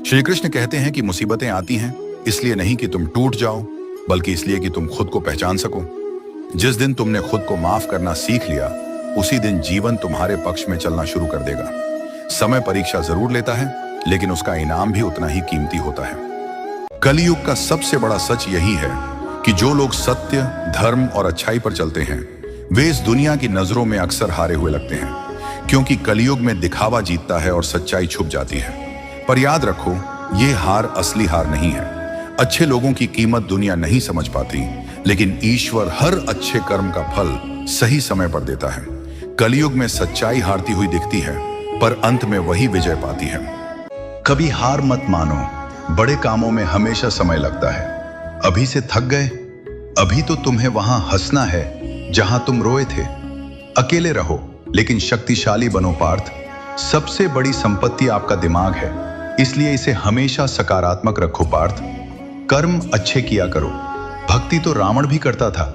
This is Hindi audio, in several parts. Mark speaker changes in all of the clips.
Speaker 1: श्री कृष्ण कहते हैं कि मुसीबतें आती हैं इसलिए नहीं कि तुम टूट जाओ, बल्कि इसलिए कि तुम खुद को पहचान सको। जिस दिन तुमने खुद को माफ करना सीख लिया, उसी दिन जीवन तुम्हारे पक्ष में चलना शुरू कर देगा। समय परीक्षा जरूर लेता है, लेकिन उसका इनाम भी उतना ही कीमती होता है। कलयुग का सबसे बड़ा सच यही है कि जो लोग सत्य, धर्म और अच्छाई पर चलते हैं, वे इस दुनिया की नजरों में अक्सर हारे हुए लगते हैं, क्योंकि कलयुग में दिखावा जीतता है और सच्चाई छुप जाती है। पर याद रखो, ये हार असली हार नहीं है। अच्छे लोगों की कीमत दुनिया नहीं समझ पाती, लेकिन ईश्वर हर अच्छे कर्म का फल सही समय पर देता है। कलयुग में सच्चाई हारती हुई दिखती है, पर अंत में वही विजय पाती है। कभी हार मत मानो, बड़े कामों में हमेशा समय लगता है। अभी से थक गए? अभी तो तुम्हें वहां हंसना है जहां तुम रोए थे। अकेले रहो लेकिन शक्तिशाली बनो पार्थ। सबसे बड़ी संपत्ति आपका दिमाग है, इसलिए इसे हमेशा सकारात्मक रखो पार्थ। कर्म अच्छे किया करो। भक्ति तो रावण भी करता था।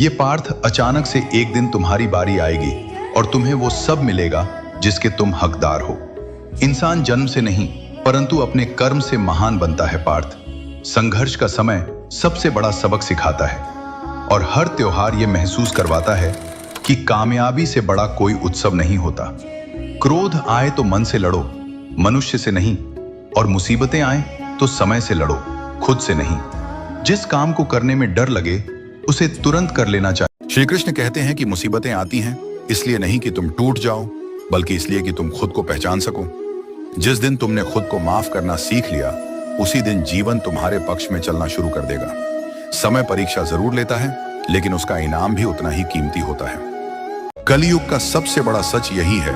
Speaker 1: ये पार्थ, अचानक से एक दिन तुम्हारी बारी आएगी और तुम्हें वो सब मिलेगा जिसके तुम हकदार हो। इंसान जन्म से नहीं, परंतु अपने कर्म से महान बनता है पार्थ। संघर्ष का समय सबसे बड़ा सबक सिखाता है, और हर त्योहार ये महसूस करवाता है कि कामयाबी से बड़ा कोई उत्सव नहीं होता। क्रोध आए तो मन से लड़ो, मनुष्य से नहीं, और मुसीबतें आए तो समय से लड़ो, खुद से नहीं। जिस काम को करने में डर लगे उसे तुरंत कर लेना चाहिए। श्री कृष्ण कहते हैं कि मुसीबतें आती हैं इसलिए नहीं कि तुम टूट जाओ, बल्कि इसलिए कि तुम खुद को पहचान सको। जिस दिन तुमने खुद को माफ करना सीख लिया, उसी दिन जीवन तुम्हारे पक्ष में चलना शुरू कर देगा। समय परीक्षा जरूर लेता है, लेकिन उसका इनाम भी उतना ही कीमती होता है। कलयुग का सबसे बड़ा सच यही है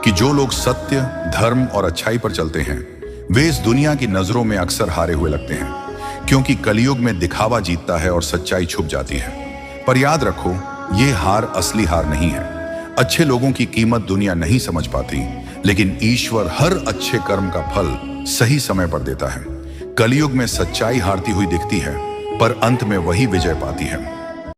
Speaker 1: कि जो लोग सत्य, धर्म और अच्छाई पर चलते हैं, वे इस दुनिया की नजरों में अक्सर हारे हुए लगते हैं, क्योंकि कलयुग में दिखावा जीतता है और सच्चाई छुप जाती है। पर याद रखो, ये हार असली हार नहीं है। अच्छे लोगों की कीमत दुनिया नहीं समझ पाती, लेकिन ईश्वर हर अच्छे कर्म का फल सही समय पर देता है। कलयुग में सच्चाई हारती हुई दिखती है, पर अंत में वही विजय पाती है।